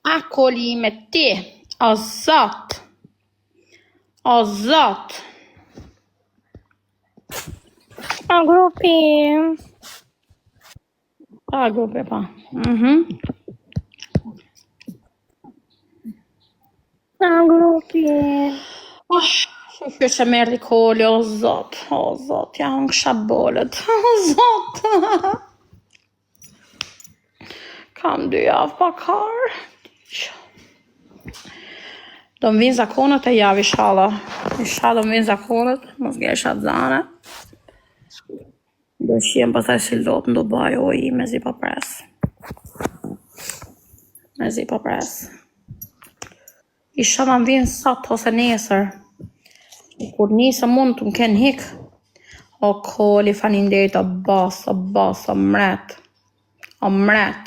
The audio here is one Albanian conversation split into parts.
Akoli me ti, o zot. O zot. A grupi. Pa grupi, pa. A grupi. Shqyr që merdi koli, o zot, ja unë kësha bolet, o zot. Kam 2 javë pa karë. Do më vinë zakonët e javë, ishala. Ishala do më vinë zakonët, mos gjesha të zane. Do shiem pasaj si lot në Dubai, o i me zi pa pres. Me zi pa pres. Isha më vinë sot ose nesër. Kur nisë mund të më ken hik. O koli, falinderit, o mret. O mret.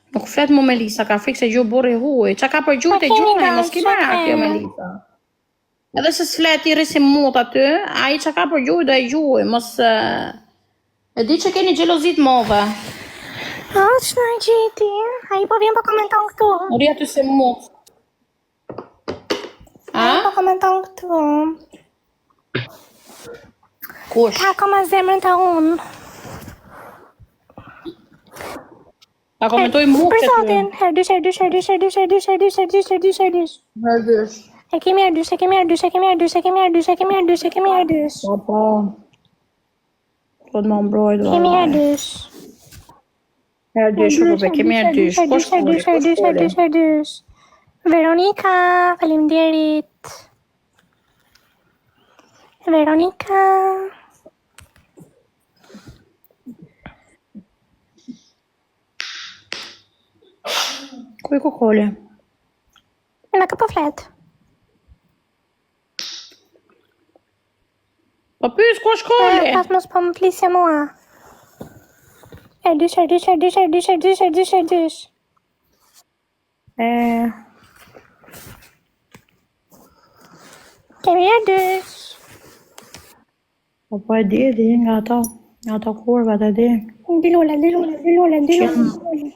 Nuk flet mu Melisa, ka frikë se gju burri huj. Qa ka për gjujt e gjujnë, mos ki barat jo Melisa. Edhe se s'flet i rrisim mut aty, a i qa ka për gjujt dhe e gjuj, mos... E di që keni gjelozit move. O, që në gjeti? A i po vjen po komenton këtu. Ri aty se mut. A i po komenton këtu. Kush? Ka koma zemrën të unë. Ta komentoj mu Për këtë. zotin, herdysh. Herdysh. E kemi herdysh. Po. Po të më mbrojt. Kemi herdysh. Herdysh. Kemi herdysh. Herdysh. Veronika, faleminderit. Veronika. Ku i ku koli? Në ka po flet. Po pys ku është koli? Pas mos po më flisje mua. Herdysh. Kemi herdysh. Po e di nga ato kurvat e di. Dilule.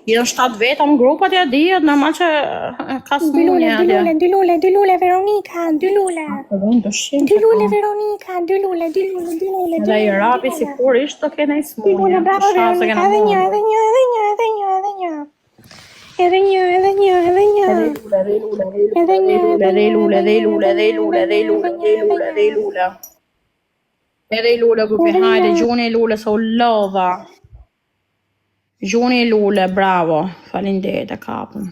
Janë 7 veta në grupat ja di, normal që ka smunje atje. Dilule, Veronika, dilule. Dilule, Veronika, dilule. Edhe i rapi si kur ishtë të kene i smunje. Dilule, bravo, Veronika, edhe një. Edhe i lule grupi, hajde, gjuni i lule, so lova. Gjuni i lule, bravo. Falinderit e kapëm.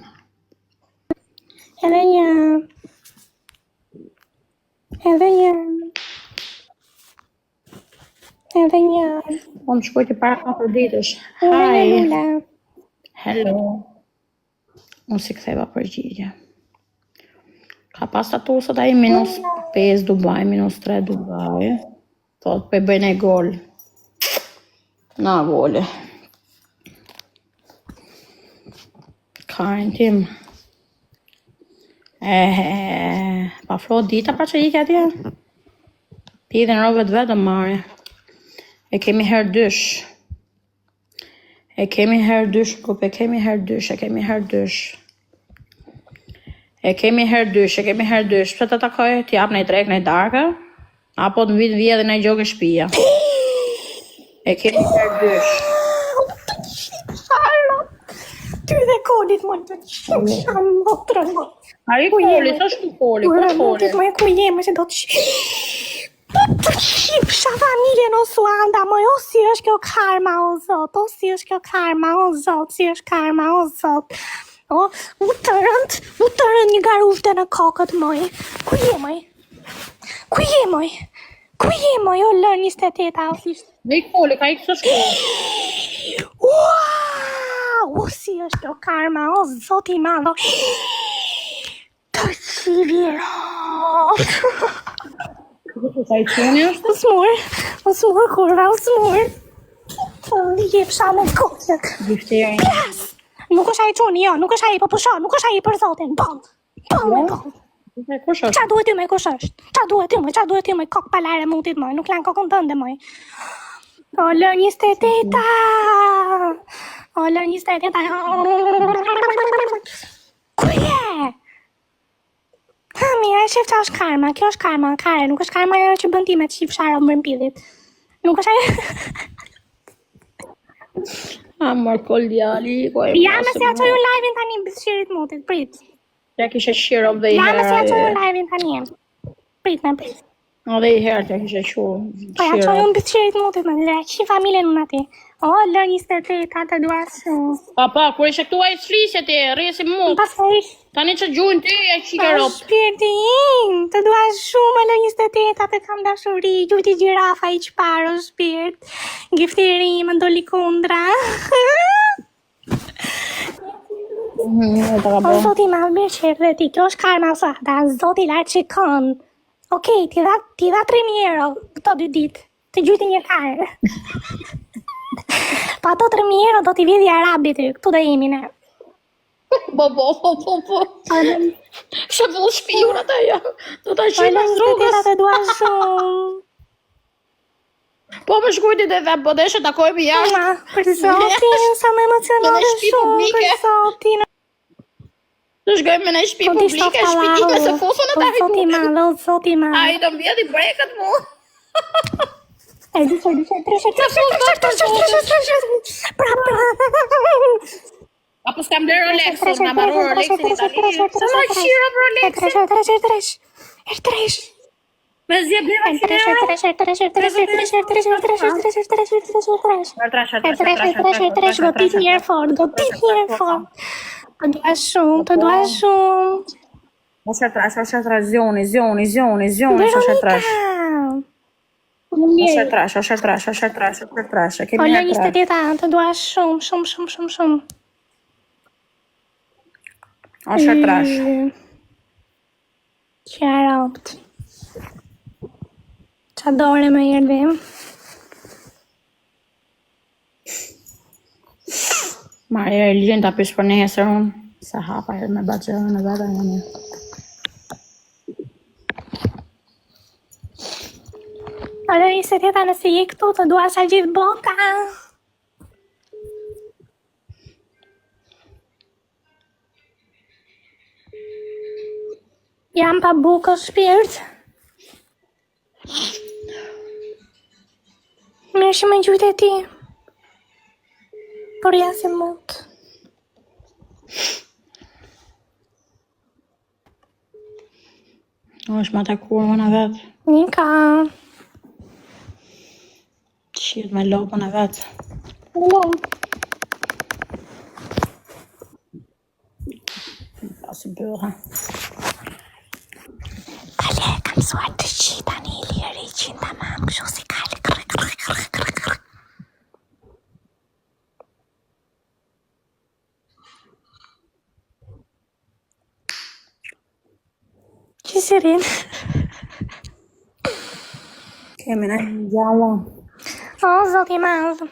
Edhe një. Po më shkojti para 4 ditësh. Hi. Hello. Unë si ktheva përgjigje. Ka pas statusat ai -5 Dubai, -3 Dubai. Thot, pe bëjnë e gol. Na gole. Karin tim. Pa flo dita pra që i atje. Pidhen rovet vetëm marri. E kemi herdysh. Grupe, e kemi herdysh. Pse të takoj, t'jap në i trek, në i darka, apo të vitë vjedhe në i gjogë shpia. E kemi herdysh. Ty dhe kolit më të qëmë më të rëmë. A i koli, të shku koli, ku koli? Ku jemi se do të shqipsha familjen o suanda, moj, o si është kjo karma o zot, si është karma o zot. O, u të rënd një garufte në kokët, moj. Ku je, moj? O lër 28 ausisht. Dhe i koli, ka i kësë shku. O, si është kjo karma, o zot i madho. Të qivirat. Sa i qeni është? O smur, kurva, o smur. Jepsha me kokët. Gifterin. Nuk është ai qoni, jo, nuk është ai, po pusho, nuk është ai për zotin, bon. Kush është? Qa duhet ty me kush është? Qa duhet ty me kokë palare mutit, moj, nuk lanë kokën tënde, moj. O, lër 28-a. shef qa është karma, kjo është karma, kare, nuk është karma ajo që bën ti me të shif shara më rëmpillit. Nuk është ajo... Amor kol djali, ko e Ja, me se ja qoj unë live-in tani, bishirit motit, prit. Ja kishe shiro dhe i Ja, herë. me se ja qoj unë live-in tani. Prit. Dhe i herë të kishe shiro. Po ja qoj unë bishirit motit, me dhe që familjen unë ati. O, lër 28, atë dua shumë. Pa, kur ishe këtu a i s'flisje ti, rresi mu. Pasaj, Tani që gjuhën ti e qike ropë. shpirti im, të dua shumë, lër 28, atë kam dashuri, gjujti gjirafa i qparo, shpirt. Giftiri, më ndoli kundra. O, zoti ma mirë që erdhe ti, kjo është karma sa, da zoti lartë shikon. Okej, ti dha 3.000 euro këto 2 ditë, të gjyti një karë. Pa ato 3.000 euro do t'i vjedhi Arabit ty, këtu do jemi ne. Po. Shë vull shpijur ata ja. Do t'a qima në rrugës. të dua shumë. Po më shkujti dhe dhe bodeshe takojmë jashtë. Ma, për zotin, sa më emocionale Në shtëpi shumë, publike. për zotin. Të shkojmë në shtëpi publike, shpitime se fusën e ta Zoti ma, zoti ma. A i do mbjedi brekët mu. E di që, Apo s'kam dhe Rolex-un, nga maru Rolex-in Itali. Se ma qira për Rolex-in. Tresh. Me zje bleva që në Gotit një herë fort. Të dua shumë. Moshe trash, zioni. Moshe trash. O lër 28, të dua shumë. Moshe trash. Qa ropt. Qa dore me erdhim. Marja e ligjën t'a pysh për nesër unë. Se hapa herë me baqërën e vete në një. O lër 28, nëse je këtu, të dua sa gjithë bota. Jam pa bukë shpirt. Mirë që më gjujt e ti. Por ja se mut. është ma të kur më në vetë. Nika. Qirë me lopën e vetë. Pasi bëha. Ale, kam suar të qita një liri qinta mam, kështu si kale. Që si rinë? Kemi në gjallë. O, zoti madhë.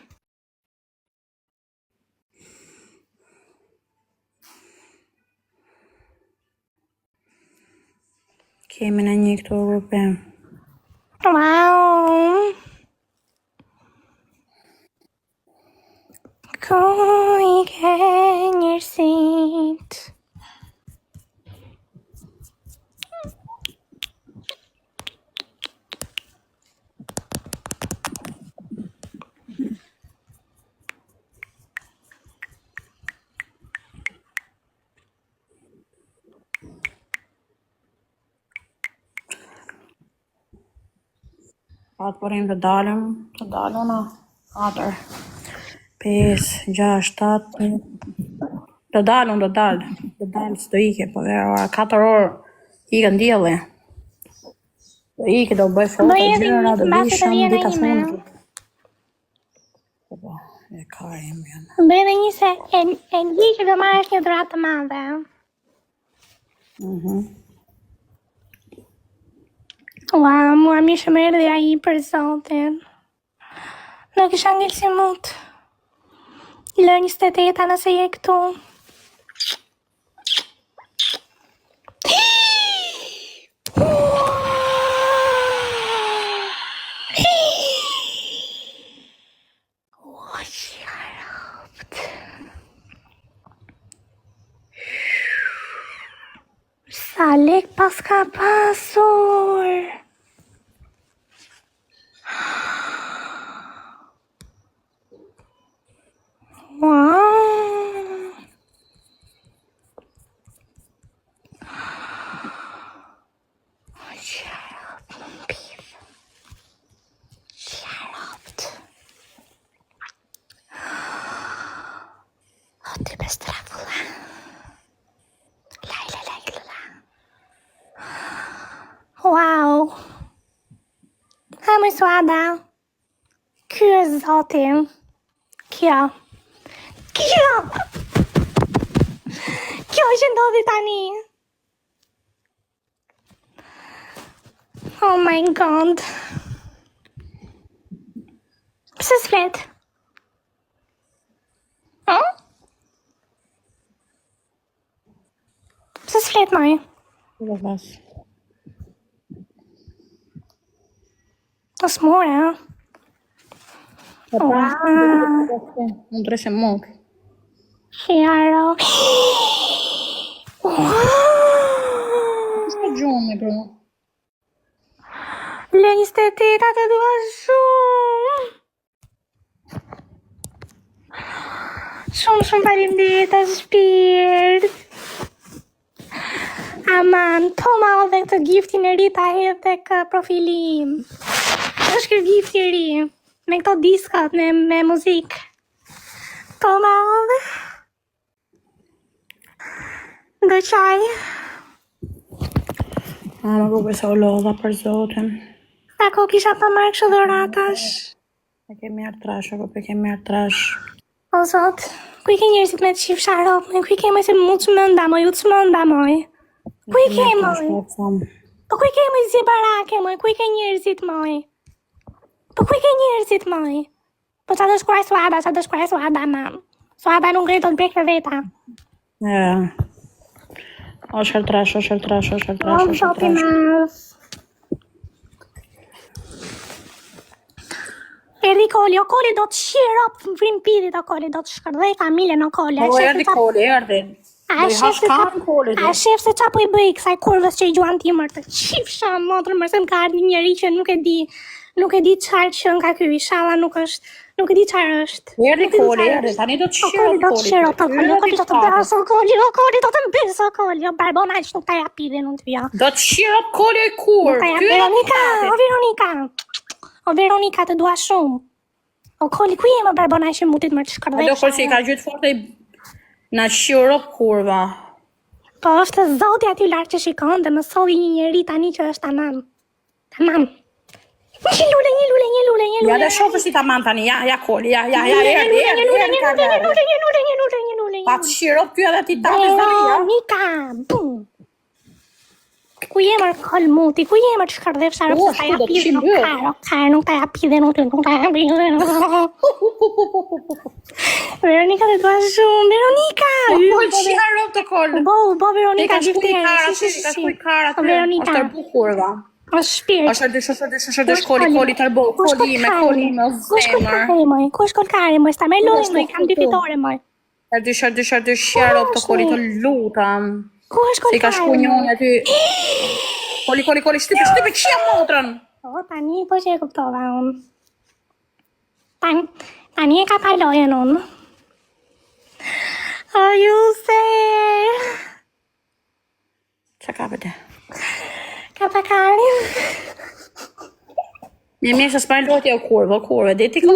Kemi në një këtu grupe. Wow. Ku i ke njërësit. Atë përim të dalëm na 4, 5, 6, 7, të dalëm, së do ike, po vera 4 orë ike ndjeli. Do ike, do bëj foto, gjyra, do vishëm, dita fundit. Po, e ka e më janë. Bëj dhe një se e di që do marrësh një dhuratë të madhe. Ua, mua mishë më erdhi aji për zotin. Në kisha ngellë si mut. Lër 28 nëse je këtu. Sa lek pas ka pasur. Wow. Shut up, beef. Shut up. Ty bestrafulla. La. Wow. Ha më suada. Ky është zoti. Kjo që ndodhi tani. Oh my god. Pse s'flet? Pse s'flet moj? Të smore, ha? Mund të reshe monk. Chiaro. Shka gjumë me bro. Le 28 të dua shumë. Shumë faleminderit të shpirt. Aman, po ma odhe këtë giftin e ri ta hedh tek profilim. Është ky gifti i ri me këto diskat me muzikë. Po ma odhe. Do qaj. Më bukur se u lodha për zotin. Ako kisha pa marrë kështu dhuratash. E kemi artrash, apo pe kemi artrash. O zot, ku i ke njerëzit me të qif sharop, ku i ke moj se mu të mënda moj, u të mënda moj. Ku i ke moj? Po ku i ke moj zi barake moj, ku i ke njerëzit moj? Po ku i ke njerëzit moj? Po qa do shkuaj suada, mam. Suada nuk grej do të brek të veta. Është artrash. O zoti mas. Erdi Koli, o Koli do të shirop vrim pidit, o Koli do të shkërdhej familjen, o Koli. Po erdi Koli, erdi. A shef se qa po i bëj kësaj kurvës që i gjuan timër të qifsha motrë mërse më ka ardhë një njeri që nuk e di qarë që nga ky, shala nuk e di qarë është. Erdi Koli, tani do të shirop o Koli do të bes, o Koli do të mbes, o Koli, o barbona që nuk ta japide nuk të vja. Do të shirop Koli e kur. O Veronika të dua shumë. O Koli, ku je më barbona që mutit më të shkërdhej? Do Koli që i ka gjytë forte na shirop kurva. Po është zoti aty lartë që shikon dhe më solli një njeri tani që është tamam. Tamam. Një lule. Ja dhe shofë si tamam tani, ja Koli, ja, erdi. Pa të shirop ty edhe ti tapis dhe një. Veronika, bum. Ku je mërë kol muti, ku je mërë të shkërdhef sharop se ta japide nuk ta japide. Veronika të dua shumë, Veronika! Po sharop të kol. Bo Veronika, gjithë Veronika. Është bukurva. Është shpirt. Është dysh Koli tërbo, Koli me zemër. Ku është kolkari, moj, sta me lojnë, kam dy fitore, moj. Është dysh sharop të Koli të lutam. Ku është kolkari? Si ka shku njën aty. Koli, shtypi qia motrën. O, tani po që e kuptova unë. Tani e ka palojën unë. O, ju se... Qa ka pëte? Ka pakarin. Mirë se s'pajnë lojtja o kurve, dhe ti ka Ku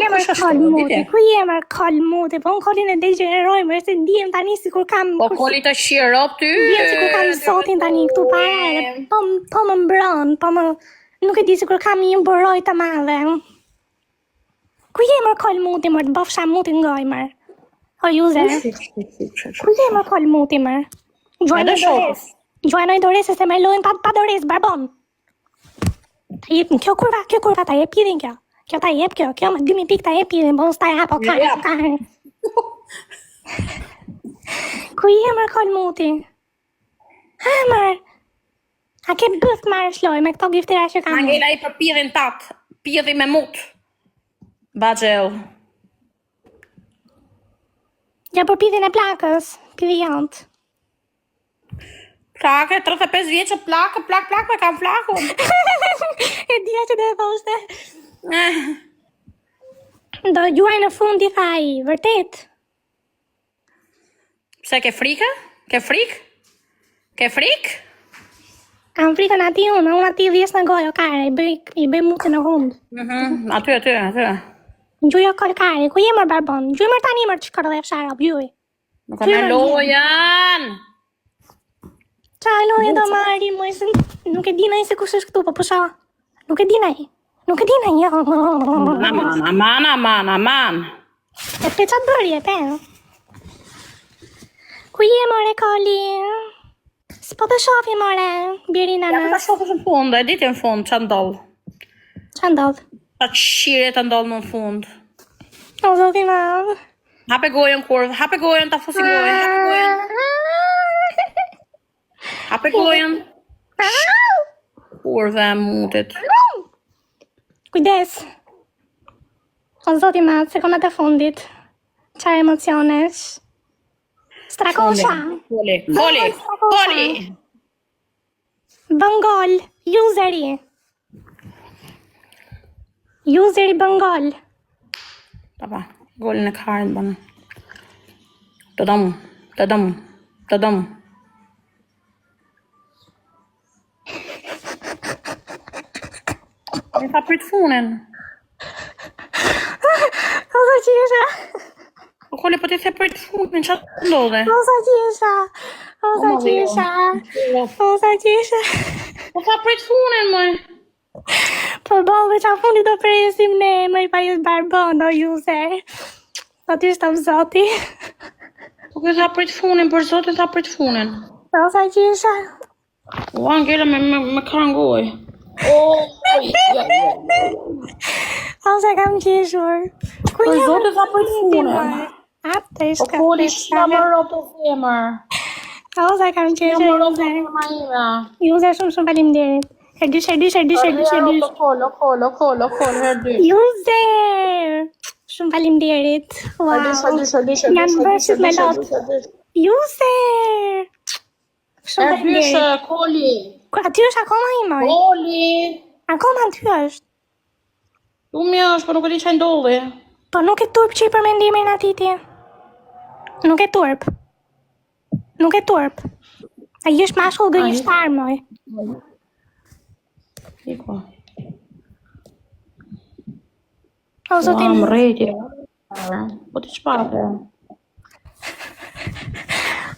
jemër kol muti, po unë Kolin e degeneroj, më është ndihem tani si kur kam... Po Koli të shirop ty... Ndihem si kur kam zotin tani këtu para, po më mbron, nuk e di si kur kam një mburoj të madhe. Ku jemër kol muti, mërë, të bofsha muti ngoj, mërë. O, juze. Ku jemër kol muti, mërë? Gjuanoj dores, se me lojnë pa dores, barbon. Kjo kurva ta jep pidhin kjo. Kjo ta jep kjo më 2000 pik ta jep pidhin, po s'ta jep o ka. Ku je mërë kol muti? Ha mërë? A ke bëth marrë shloj me këto giftira që kam? Angela i për pidhin tatë, pidhi me mut. Bajel. Ja për pidhin e plakës, pidhi jantë. Plake, 35 vjeçë, plak me kam flakun. E dia që do e thoshte. Do gjuaj në fund I thaj, vërtet. Pse ke frikë? Ke frikë? Ke frikë? Kam frikën ati unë ati 10 në gojë, kare, I bëj mutë në hund. Aty. Gjujo kare, ku je mër barbon? Gjuj mër tani mër të shkërë dhe fshara, gjuj. Nuk ka me lojan. Qa loje do marri, mojë, nuk e dinaj se kush është këtu, po pusha. Nuk e dinaj, jo. Aman. E pe qatë bërje, pe. Ku je more, Koli? S'po të shofi, more, Birina Ja, ta nës. shofës në fund, e ditë në fund, që ndodh. Qa ndodh? Ta qire të ndodh në fund. O, zoti ma. Hape gojën, kurvë, hape gojën, ta fusi gojën, hape gojën. Kurvë e mutit. Kujdes. O, zoti ma, sekondat e fundit. Qa emocionesh? Strakosha. Poli. Bëngol, useri. Useri bëngol. Papa, golin e karin bënë. Të dëmë. E ka prit funin. O, sa qisha. O koli, po ti the prit funin, që të ndodhe? O, sa qisha. Po ka prit funin, mëj. Po bove qa fundi do presim ne, mëj pa ju barbon, o user. Po ty shtë zoti. Po ke tha prit funin, për zotin tha prit funin. O, sa qisha. O, Angela me karangoj. O, sa kam qishur. Për zotin tha prit funin. Atë O koli, shia më ropo femër. O, sa kam qishur. Shia më ropo femër ime. User shumë faleminderit. Herdysh. Kolo, herdysh. User! Shumë faleminderit. Wow. Herdysh. Janë bërshit me lot. User! Shumë Herdysh, faleminderit. koli. Aty është akoma I moj. Koli. Akoma aty është. Tu mi është, po nuk e di që ndodhi. Po nuk e turp që I përmendimin ati ti. Nuk e turp. A I është mashkull gënjeshtar, moj. Iko. O, zotim. Më rejtje. Po ti qpate.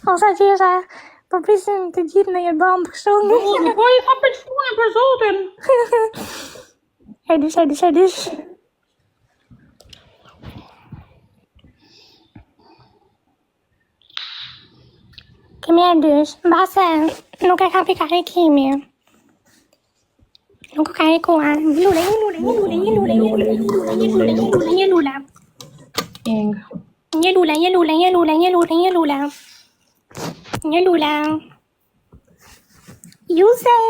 O, sa qesha. Po prisin të gjithë në një bombë kështu. Po I tha për funin për zotin. Herdysh. Kemi herdysh. Base, nuk e kam pikare kimi. Nuk ka e kuar. Një lula. Ing. Një lula. User.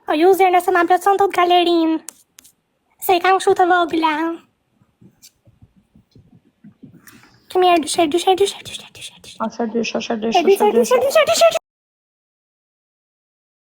O, user nëse ma plotëson tot galerin. Se I kam kështu të vogla. Kemi herdysh. Herdysh.